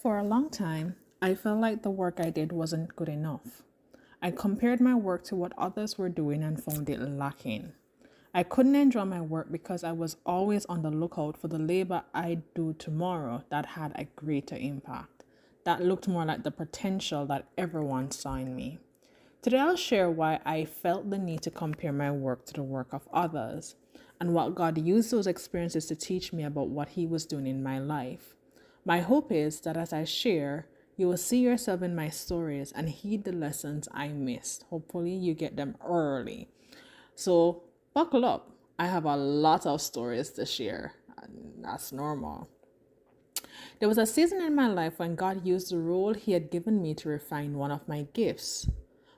For a long time, I felt like the work I did wasn't good enough. I compared my work to what others were doing and found it lacking. I couldn't enjoy my work because I was always on the lookout for the labor I'd do tomorrow that had a greater impact, that looked more like the potential that everyone saw in me. Today, I'll share why I felt the need to compare my work to the work of others and what God used those experiences to teach me about what He was doing in my life. My hope is that as I share, you will see yourself in my stories and heed the lessons I missed. Hopefully, you get them early. So, buckle up. I have a lot of stories to share, and that's normal. There was a season in my life when God used the role He had given me to refine one of my gifts.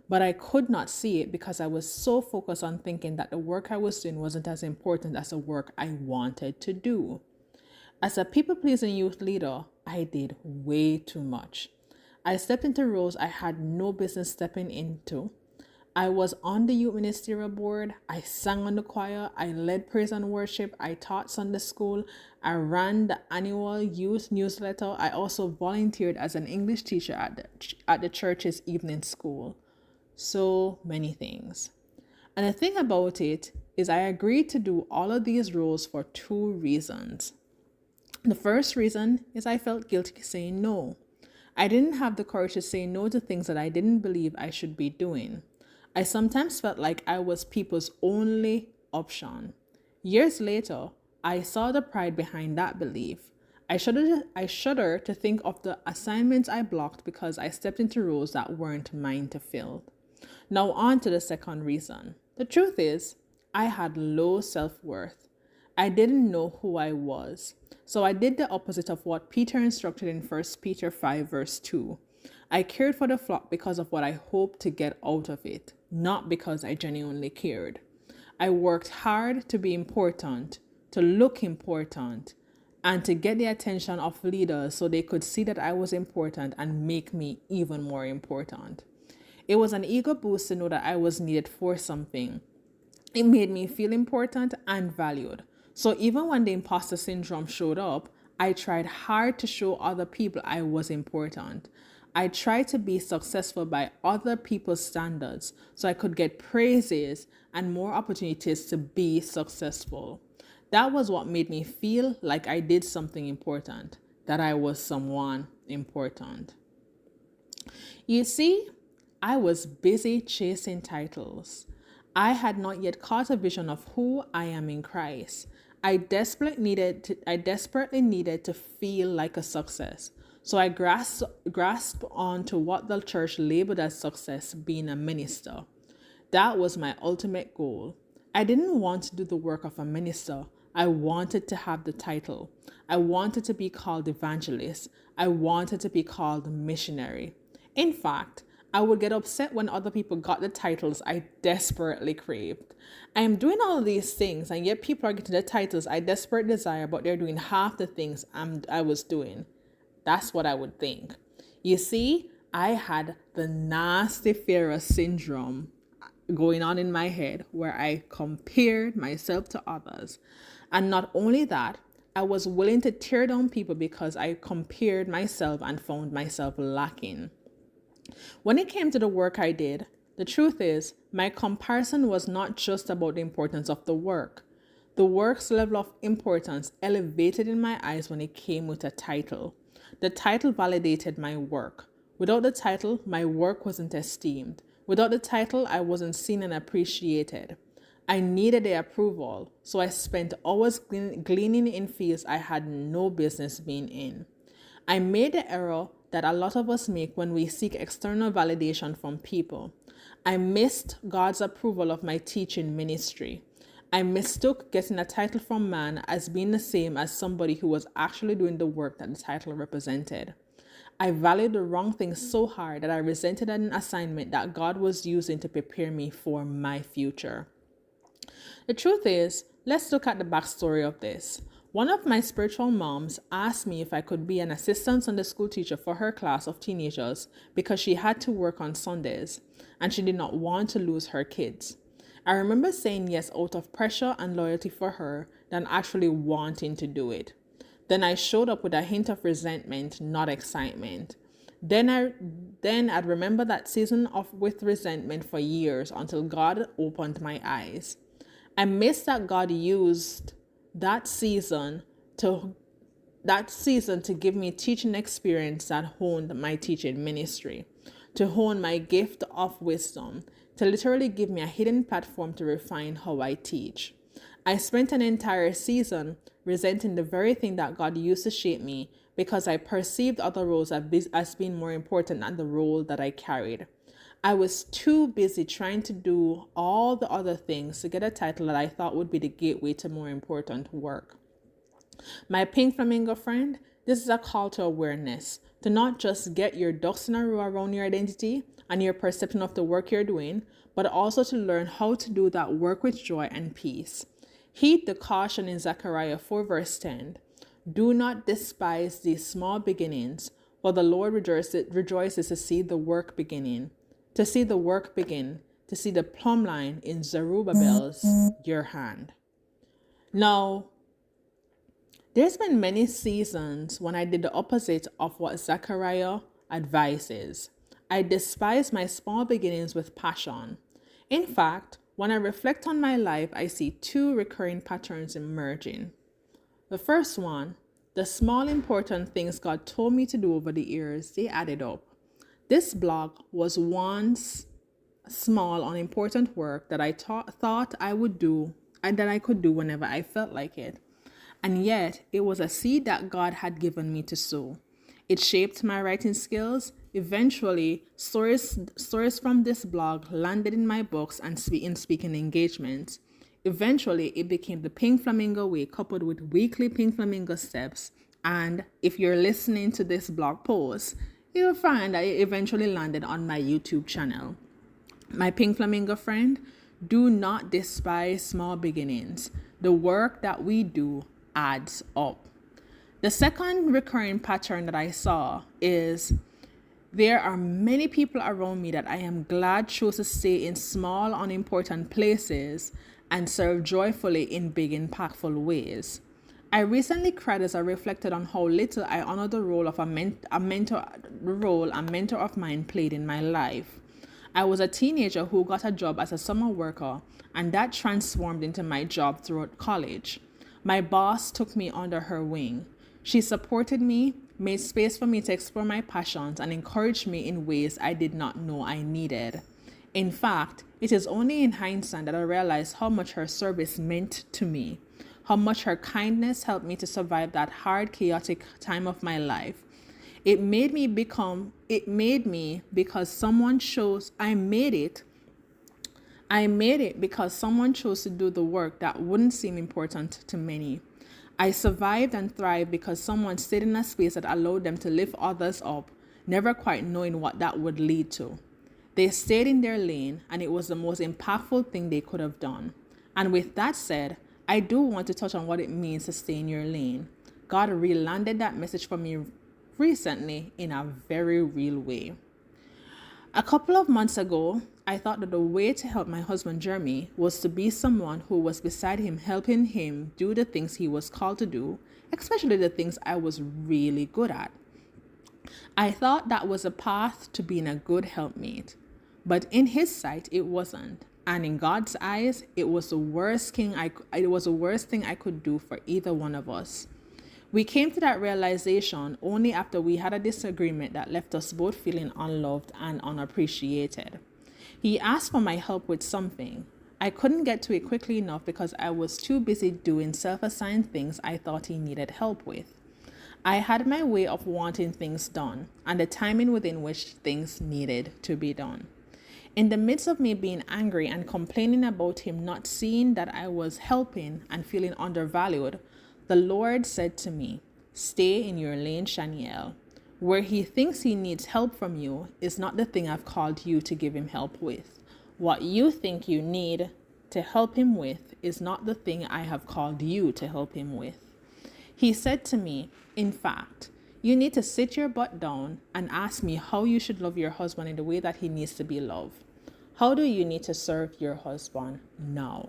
But I could not see it because I was so focused on thinking that the work I was doing wasn't as important as the work I wanted to do. As a people pleasing youth leader, I did way too much. I stepped into roles I had no business stepping into. I was on the youth ministerial board, I sang on the choir, I led praise and worship, I taught Sunday school, I ran the annual youth newsletter, I also volunteered as an English teacher at the church's evening school. So many things. And the thing about it is I agreed to do all of these roles for two reasons. The first reason is I felt guilty saying no. I didn't have the courage to say no to things that I didn't believe I should be doing. I sometimes felt like I was people's only option. Years later, I saw the pride behind that belief. I shudder to think of the assignments I blocked because I stepped into roles that weren't mine to fill. Now, on to the second reason. The truth is, I had low self worth. I didn't know who I was. So I did the opposite of what Peter instructed in 1 Peter 5, verse 2. I cared for the flock because of what I hoped to get out of it, not because I genuinely cared. I worked hard to be important, to look important, and to get the attention of leaders so they could see that I was important and make me even more important. It was an ego boost to know that I was needed for something. It made me feel important and valued. So even when the imposter syndrome showed up, I tried hard to show other people I was important. I tried to be successful by other people's standards so I could get praises and more opportunities to be successful. That was what made me feel like I did something important, that I was someone important. You see, I was busy chasing titles. I had not yet caught a vision of who I am in Christ. I desperately needed to feel like a success. So I grasped onto what the church labeled as success, being a minister. That was my ultimate goal. I didn't want to do the work of a minister. I wanted to have the title. I wanted to be called evangelist. I wanted to be called missionary. In fact, I would get upset when other people got the titles I desperately craved. I am doing all of these things, and yet people are getting the titles I desperately desire, but they're doing half the things I was doing. That's what I would think. You see, I had the nasty Pharaoh syndrome going on in my head where I compared myself to others. And not only that, I was willing to tear down people because I compared myself and found myself lacking. When it came to the work I did, the truth is, my comparison was not just about the importance of the work. The work's level of importance elevated in my eyes when it came with a title. The title validated my work. Without the title, my work wasn't esteemed. Without the title, I wasn't seen and appreciated. I needed the approval, so I spent hours gleaning in fields I had no business being in. I made the error that a lot of us make when we seek external validation from people. I missed God's approval of my teaching ministry. I mistook getting a title from man as being the same as somebody who was actually doing the work that the title represented. I valued the wrong thing so hard that I resented an assignment that God was using to prepare me for my future. The truth is, let's look at the backstory of this. One of my spiritual moms asked me if I could be an assistant Sunday school teacher for her class of teenagers because she had to work on Sundays and she did not want to lose her kids. I remember saying yes out of pressure and loyalty for her than actually wanting to do it. Then I showed up with a hint of resentment, not excitement. Then I'd remember that season of with resentment for years until God opened my eyes. I missed that God used that season to give me teaching experience that honed my teaching ministry, to hone my gift of wisdom, to literally give me a hidden platform to refine how I teach. I spent an entire season resenting the very thing that God used to shape me because I perceived other roles as being more important than the role that I carried. I was too busy trying to do all the other things to get a title that I thought would be the gateway to more important work. My pink flamingo friend, this is a call to awareness, to not just get your ducks in a row around your identity and your perception of the work you're doing, but also to learn how to do that work with joy and peace. Heed the caution in Zechariah 4 verse 10. Do not despise these small beginnings, for the Lord rejoices to see the work begin, to see the plumb line in Zerubbabel's your hand. Now, there's been many seasons when I did the opposite of what Zechariah advises. I despise my small beginnings with passion. In fact, when I reflect on my life, I see two recurring patterns emerging. The first one, the small important things God told me to do over the years, they added up. This blog was once small, unimportant work that I thought I would do and that I could do whenever I felt like it. And yet, it was a seed that God had given me to sow. It shaped my writing skills. Eventually, stories from this blog landed in my books and in speaking engagements. Eventually, it became the Pink Flamingo Way, coupled with weekly Pink Flamingo steps. And if you're listening to this blog post, you'll find that it eventually landed on my YouTube channel. My Pink Flamingo friend, do not despise small beginnings. The work that we do adds up. The second recurring pattern that I saw is there are many people around me that I am glad chose to stay in small, unimportant places and serve joyfully in big, impactful ways. I recently cried as I reflected on how little I honor the role of a mentor of mine played in my life. I was a teenager who got a job as a summer worker, and that transformed into my job throughout college. My boss took me under her wing. She supported me, made space for me to explore my passions, and encouraged me in ways I did not know I needed. In fact, it is only in hindsight that I realized how much her service meant to me, how much her kindness helped me to survive that hard, chaotic time of my life. I made it because someone chose to do the work that wouldn't seem important to many. I survived and thrived because someone stayed in a space that allowed them to lift others up, never quite knowing what that would lead to. They stayed in their lane, and it was the most impactful thing they could have done. And with that said, I do want to touch on what it means to stay in your lane. God re-landed that message for me recently in a very real way. A couple of months ago, I thought that the way to help my husband Jeremy was to be someone who was beside him, helping him do the things he was called to do, especially the things I was really good at. I thought that was a path to being a good helpmate, but in his sight, it wasn't. And in God's eyes, it was the worst thing I could do for either one of us. We came to that realization only after we had a disagreement that left us both feeling unloved and unappreciated. He asked for my help with something. I couldn't get to it quickly enough because I was too busy doing self-assigned things I thought he needed help with. I had my way of wanting things done and the timing within which things needed to be done. In the midst of me being angry and complaining about him not seeing that I was helping and feeling undervalued, the Lord said to me, "Stay in your lane, Shanielle. Where he thinks he needs help from you is not the thing I've called you to give him help with. What you think you need to help him with is not the thing I have called you to help him with." He said to me, "In fact, you need to sit your butt down and ask me how you should love your husband in the way that he needs to be loved. How do you need to serve your husband now?"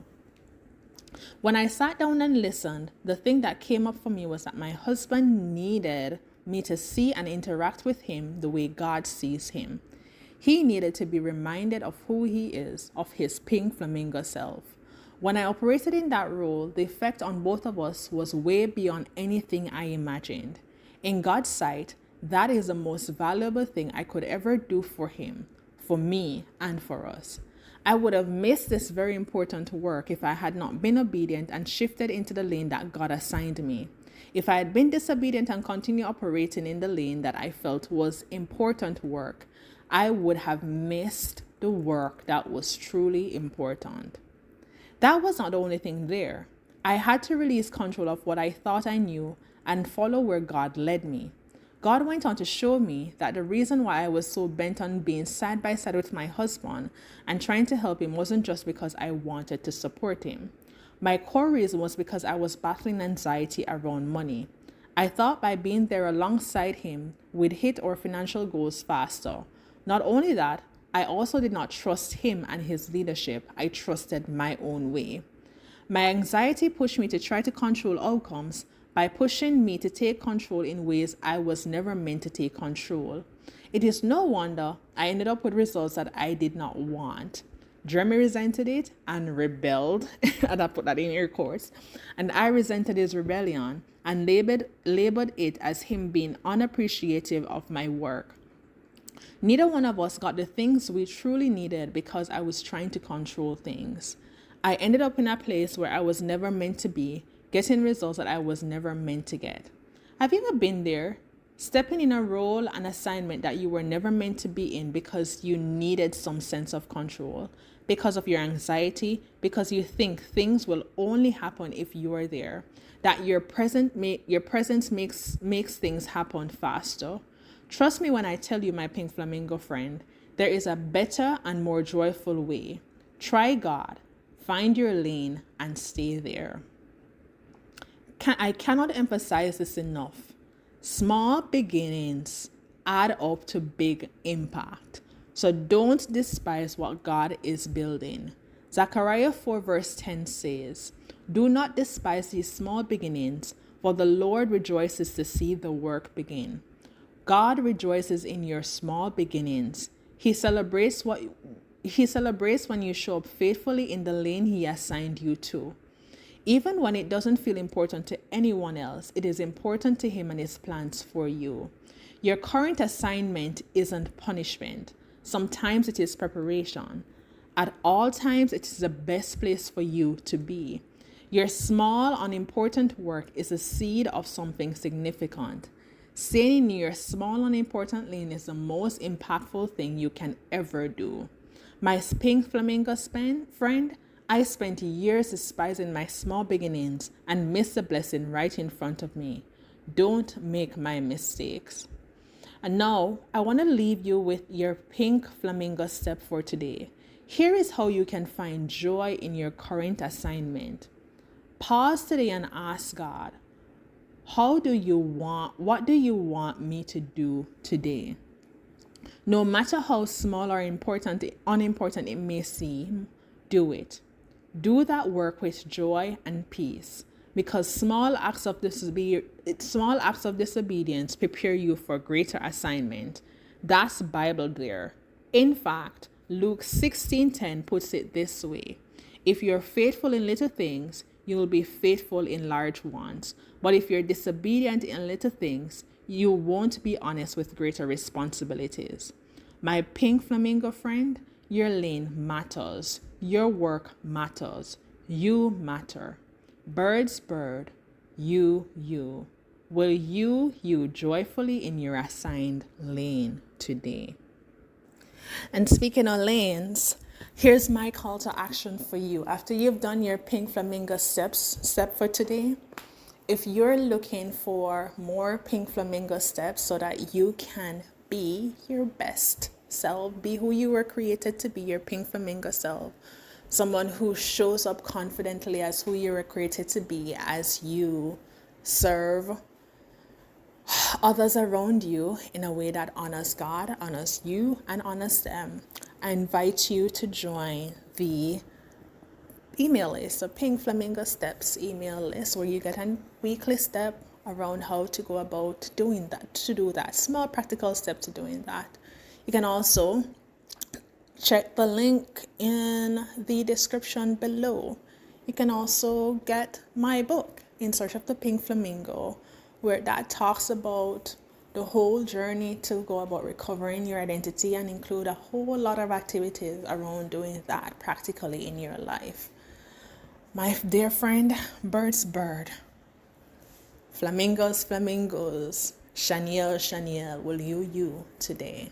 When I sat down and listened, the thing that came up for me was that my husband needed me to see and interact with him the way God sees him. He needed to be reminded of who he is, of his pink flamingo self. When I operated in that role, the effect on both of us was way beyond anything I imagined. In God's sight, that is the most valuable thing I could ever do for him, for me, and for us. I would have missed this very important work if I had not been obedient and shifted into the lane that God assigned me. If I had been disobedient and continued operating in the lane that I felt was important work, I would have missed the work that was truly important. That was not the only thing there. I had to release control of what I thought I knew and follow where God led me. God went on to show me that the reason why I was so bent on being side by side with my husband and trying to help him wasn't just because I wanted to support him. My core reason was because I was battling anxiety around money. I thought by being there alongside him, we'd hit our financial goals faster. Not only that, I also did not trust him and his leadership. I trusted my own way. My anxiety pushed me to try to control outcomes by pushing me to take control in ways I was never meant to take control. It is no wonder I ended up with results that I did not want. Jeremy resented it and rebelled, and I put that in air quotes, and I resented his rebellion and labeled it as him being unappreciative of my work. Neither one of us got the things we truly needed because I was trying to control things. I ended up in a place where I was never meant to be, getting results that I was never meant to get. Have you ever been there? Stepping in a role, an assignment that you were never meant to be in because you needed some sense of control, because of your anxiety, because you think things will only happen if you are there, that your presence makes things happen faster. Trust me when I tell you, my pink flamingo friend, there is a better and more joyful way. Try God, find your lane, and stay there. I cannot emphasize this enough. Small beginnings add up to big impact. So don't despise what God is building. Zechariah 4 verse 10 says, "Do not despise these small beginnings, for the Lord rejoices to see the work begin." God rejoices in your small beginnings. He celebrates when you show up faithfully in the lane he assigned you to. Even when it doesn't feel important to anyone else, it is important to him and his plans for you. Your current assignment isn't punishment. Sometimes it is preparation. At all times, it is the best place for you to be. Your small, unimportant work is a seed of something significant. Staying in your small, unimportant lane is the most impactful thing you can ever do. My pink flamingo friend, I spent years despising my small beginnings and missed the blessing right in front of me. Don't make my mistakes. And now, I want to leave you with your pink flamingo step for today. Here is how you can find joy in your current assignment. Pause today and ask God, what do you want me to do today? No matter how small or unimportant it may seem, do it. Do that work with joy and peace, because small acts of disobedience prepare you for greater assignment. That's Bible there. In fact, Luke 16:10 puts it this way: if you're faithful in little things, you will be faithful in large ones. But if you're disobedient in little things, you won't be honest with greater responsibilities. My pink flamingo friend, your lane matters. Your work matters. You matter. Bird's bird, you. Will you joyfully in your assigned lane today? And speaking of lanes, here's my call to action for you. After you've done your pink flamingo step for today, if you're looking for more pink flamingo steps so that you can be your best self, be who you were created to be, your pink flamingo self, someone who shows up confidently as who you were created to be as you serve others around you in a way that honors God, honors you, and honors them, I invite you to join the email list, a Pink Flamingo Steps email list, where you get a weekly step around how to go about doing that, to do that, small practical step to doing that. You can also check the link in the description below. You can also get my book, In Search of the Pink Flamingo, where that talks about the whole journey to go about recovering your identity and include a whole lot of activities around doing that practically in your life. My dear friend, bird's bird, flamingos, flamingos, Shaniel, Shaniel, will you today?